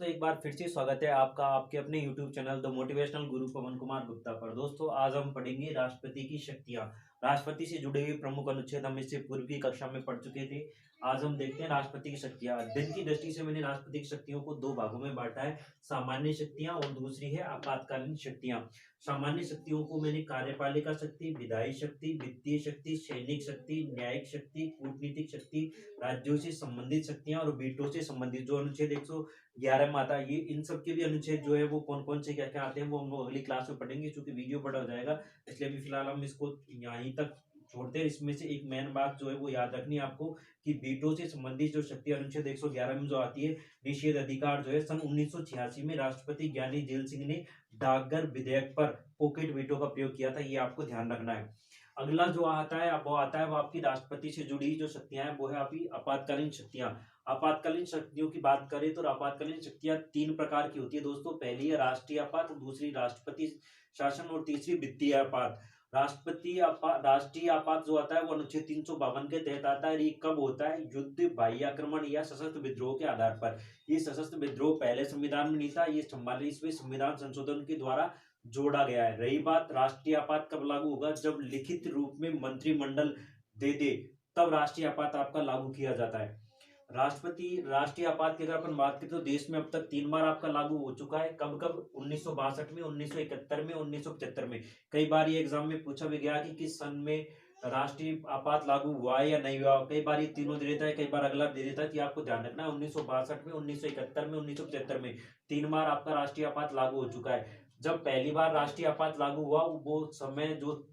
दोस्तों एक बार फिर से स्वागत है आपका आपके अपने YouTube चैनल द मोटिवेशनल गुरु पवन कुमार गुप्ता पर। दोस्तों आज हम पढ़ेंगे राष्ट्रपति की शक्तियां। राष्ट्रपति से जुड़े हुए प्रमुख अनुच्छेद हम इससे पूर्व की कक्षा में पढ़ चुके थे। आज हम देखते हैं राष्ट्रपति की शक्तियां। अध्ययन की दृष्टि से मैंने राष्ट्रपति की शक्तियों को दो भागों में बांटा है, सामान्य शक्तियां और दूसरी है आपातकालीन शक्तियां। सामान्य शक्तियों को मैंने कार्यपालिका शक्ति, विधायी शक्ति, वित्तीय शक्ति, सैनिक शक्ति, न्यायिक शक्ति, कूटनीतिक शक्ति, राज्यों से संबंधित शक्तियां और वीटो से संबंधित जो अनुच्छेद 111 में आता है, ये इन सब के भी अनुच्छेद जो है वो कौन कौन से क्या क्या आते हैं वो हम लोग अगली क्लास में पढ़ेंगे। क्योंकि वीडियो बड़ा हो जाएगा इसलिए अभी फिलहाल हम इसको यहीं तक छोड़ते हैं। इसमें से एक मेन बात जो है वो याद रखनी है आपको कि वीटो से संबंधित जो शक्ति अनुच्छेद 111 में जो आती है, निषेध अधिकार जो है सन 1986 में राष्ट्रपति ज्ञानी जेल सिंह ने डाकघर विधेयक पर पॉकेट वीटो का प्रयोग किया था। ये आपको ध्यान रखना है। अगला जो आता है वो आपकी राष्ट्रपति से जुड़ी जो शक्तियां हैं वो है आपकी आपातकालीन शक्तियां। आपातकालीन शक्तियों की बात करें तो आपातकालीन शक्तियां तीन प्रकार की होती है दोस्तों। पहली है राष्ट्रीय आपात, दूसरी राष्ट्रपति शासन और तीसरी वित्तीय आपात। राष्ट्रीय आपात जो आता है वो अनुच्छेद 352 के तहत आता है। ये कब होता है? युद्ध, बाह्य आक्रमण या सशस्त्र विद्रोह के आधार पर। ये सशस्त्र विद्रोह पहले संविधान में नहीं था, ये 44वें संविधान संशोधन के द्वारा जोड़ा गया है। रही बात राष्ट्रीय आपात कब लागू होगा, जब लिखित रूप में मंत्रिमंडल दे दे तब राष्ट्रीय आपात आपका लागू किया जाता है। राष्ट्रीय आपात की अगर अपन बात करें तो देश में अब तक 3 बार आपका लागू हो चुका है। कब कब? 1962 में, 1971 में, 1975 में। कई बार ये एग्जाम में पूछा भी गया कि किस सन में राष्ट्रीय आपात लागू हुआ है या नहीं हुआ। कई बार ये तीनों दे देता है, कई बार अगला दे देता है। कि आपको ध्यान रखना है 1962 में, 1971 में, 1975 में 3 बार आपका राष्ट्रीय आपात लागू हो चुका है। जब पहली बार राष्ट्रीय आपात लागू हुआ वो समय जो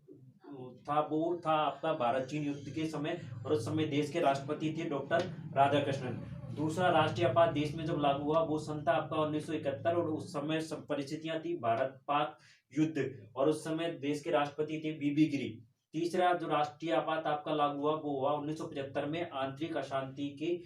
वो था आपका भारत चीन युद्ध के समय, और उस समय देश के राष्ट्रपति थे डॉक्टर राधाकृष्णन। दूसरा राष्ट्रीय आपात देश में जब लागू हुआ वो सन था आपका 1971, और उस समय सब परिस्थितियां थी भारत पाक युद्ध, और उस समय देश के राष्ट्रपति थे बीबी गिरी। तीसरा जो राष्ट्रीय आपात आपका लागू हुआ वो हुआ 1975 में आंतरिक अशांति के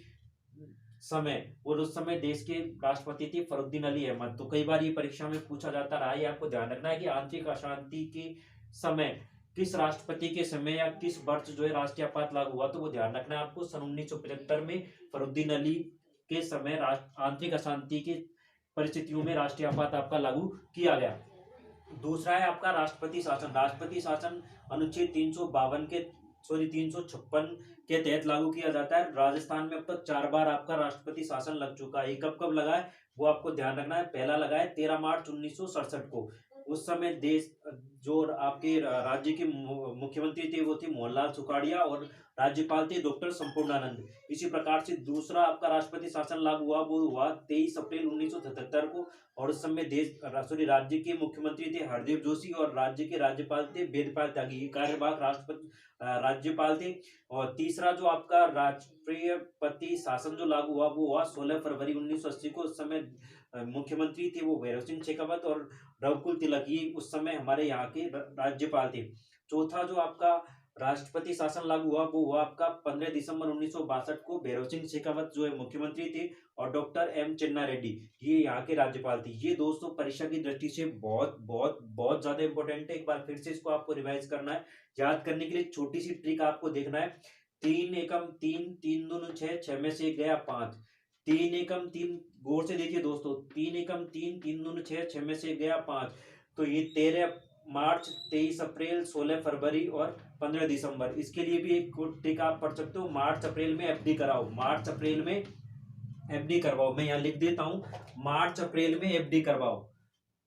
समय, और उस समय देश के राष्ट्रपति थे फरुद्दीन अली अहमद। तो कई बार ये परीक्षा में पूछा जाता रहा है। आपको ध्यान रखना है कि आंतरिक अशांति के समय किस राष्ट्रपति के समय या किस वर्ष जो है राष्ट्रीय आपात लागू हुआ, तो वो ध्यान रखना है आपको। सन 1975 में फरुद्दीन अली के समय आंतरिक अशांति की परिस्थितियों में राष्ट्रीय आपात आपका लागू किया गया। दूसरा है आपका राष्ट्रपति शासन। राष्ट्रपति शासन अनुच्छेद 356 के तहत लागू किया जाता है। राजस्थान में अब तक 4 बार आपका राष्ट्रपति शासन लग चुका है। ये कब कब लगा है वो आपको ध्यान रखना है। पहला लगा है 13 मार्च 1967 को। उस समय देश जो आपके राज्य के मुख्यमंत्री थे वो थे मोहनलाल सुखाड़िया, और राज्यपाल थे डॉक्टर संपूर्णानंद। इसी प्रकार से दूसरा आपका राष्ट्रपति शासन लागू हुआ वो हुआ 23 अप्रैल 1977 को, और उस समय राज्य के मुख्यमंत्री थे हरदेव जोशी, और राज्य के राज्यपाल थे वेदपाल त्यागी। ये कार्यवाहक राष्ट्रपति राज्यपाल थे। और तीसरा जो आपका राष्ट्रपति शासन जो लागू हुआ वो हुआ 16 फरवरी 1980 को। उस समय मुख्यमंत्री थे वो भैरव सिंह शेखावत, और रघुकुल तिलक ये उस समय हमारे यहाँ के राज्यपाल थे। चौथा जो आपका राष्ट्रपति शासन लागू हुआ वो हुआ आपका 15 दिसंबर 1962 को। भैरव सिंह शेखावत जो है मुख्यमंत्री थे, और डॉक्टर एम चन्ना रेड्डी ये यहाँ के राज्यपाल थे। ये दोस्तों परीक्षा की दृष्टि से बहुत बहुत बहुत ज्यादा इंपॉर्टेंट है। एक बार फिर से इसको आपको रिवाइज करना है। याद करने के लिए छोटी सी ट्रिक आपको देखना है। 3 एकम 3, 3 दूनी 6, 6 में से 1 गया 5। 3 एकम 3, गौर से देखिए दोस्तों, 3 एकम 3, 3 दूनी 6, 6 में से 1 गया 5। तो ये 13 मार्च, 23 अप्रैल, 16 फरवरी और 15 दिसंबर। इसके लिए भी एक ट्रिक आप पढ़ सकते हो। मार्च अप्रैल में एफडी कराओ, मार्च अप्रैल में एफडी करवाओ। मैं यहाँ लिख देता हूँ, मार्च अप्रैल में एफडी करवाओ।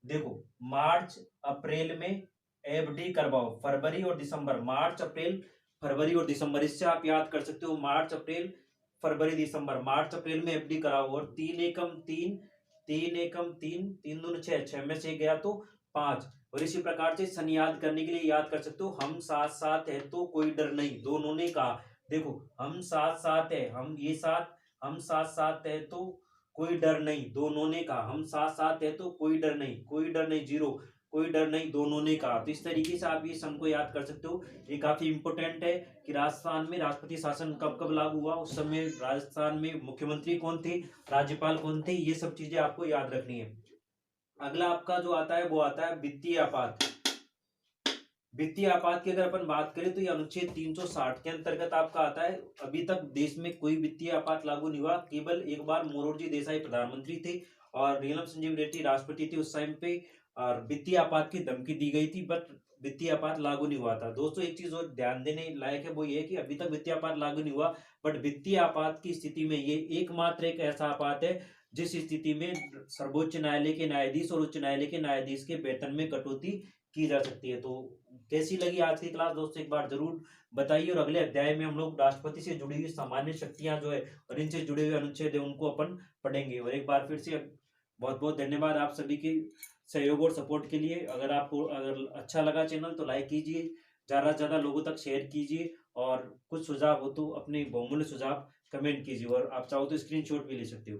देखो, मार्च अप्रैल में एफडी करवाओ। फरवरी और दिसंबर, मार्च अप्रैल फरवरी और दिसंबर, इससे आप याद कर सकते हो। मार्च अप्रैल फरवरी दिसंबर, मार्च अप्रैल में एफडी कराओ। और 3 एकम 3, 3 एकम 3, 3 दूनी 6, 6 में से गया तो 5। और इसी प्रकार से सन याद करने के लिए याद कर सकते हो। हम साथ साथ है तो कोई डर नहीं, दोनों ने कहा। देखो, हम साथ साथ है, हम साथ साथ है तो कोई डर नहीं, दोनों ने कहा। हम साथ साथ है तो कोई डर नहीं, कोई डर नहीं जीरो, कोई डर नहीं दोनों ने कहा। तो इस तरीके से आप ये सन को याद कर सकते हो। ये काफी इंपोर्टेंट है कि राजस्थान में राष्ट्रपति शासन कब कब लागू हुआ, उस समय राजस्थान में मुख्यमंत्री कौन थे, राज्यपाल कौन थे, ये सब चीजें आपको याद रखनी है। अगला आपका जो आता है वो आता है वित्तीय आपात। वित्तीय आपात की अगर अपन बात करें तो ये अनुच्छेद 360 के अंतर्गत आपका आता है। अभी तक देश में कोई वित्तीय आपात लागू नहीं हुआ। केवल एक बार मोरारजी देसाई प्रधानमंत्री थे, और नीलम संजीव रेड्डी राष्ट्रपति थी उस टाइम पे, और वित्तीय आपात की धमकी दी गई थी, बट वित्तीय आपात लागू नहीं हुआ था। दोस्तों एक चीज और ध्यान देने लायक है, वो ये है कि अभी तक वित्तीय आपात लागू नहीं हुआ, बट वित्तीय आपात की स्थिति में ये एकमात्र एक ऐसा आपात है जिस स्थिति में सर्वोच्च न्यायालय के न्यायाधीश और उच्च न्यायालय के न्यायाधीश के वेतन में कटौती की जा सकती है। तो कैसी लगी आज की क्लास दोस्तों, एक बार जरूर बताइए। और अगले अध्याय में हम लोग राष्ट्रपति से जुड़ी हुई सामान्य शक्तियां जो है और इनसे जुड़े हुए अनुच्छेद है उनको अपन पढ़ेंगे। और एक बार फिर से बहुत बहुत धन्यवाद आप सभी के सहयोग और सपोर्ट के लिए। अगर आपको अगर अच्छा लगा चैनल तो लाइक कीजिए, ज़्यादा से ज़्यादा लोगों तक शेयर कीजिए, और कुछ सुझाव हो तो अपने बहुमूल्य सुझाव कमेंट कीजिए, और आप चाहो तो स्क्रीनशॉट भी ले सकते हो।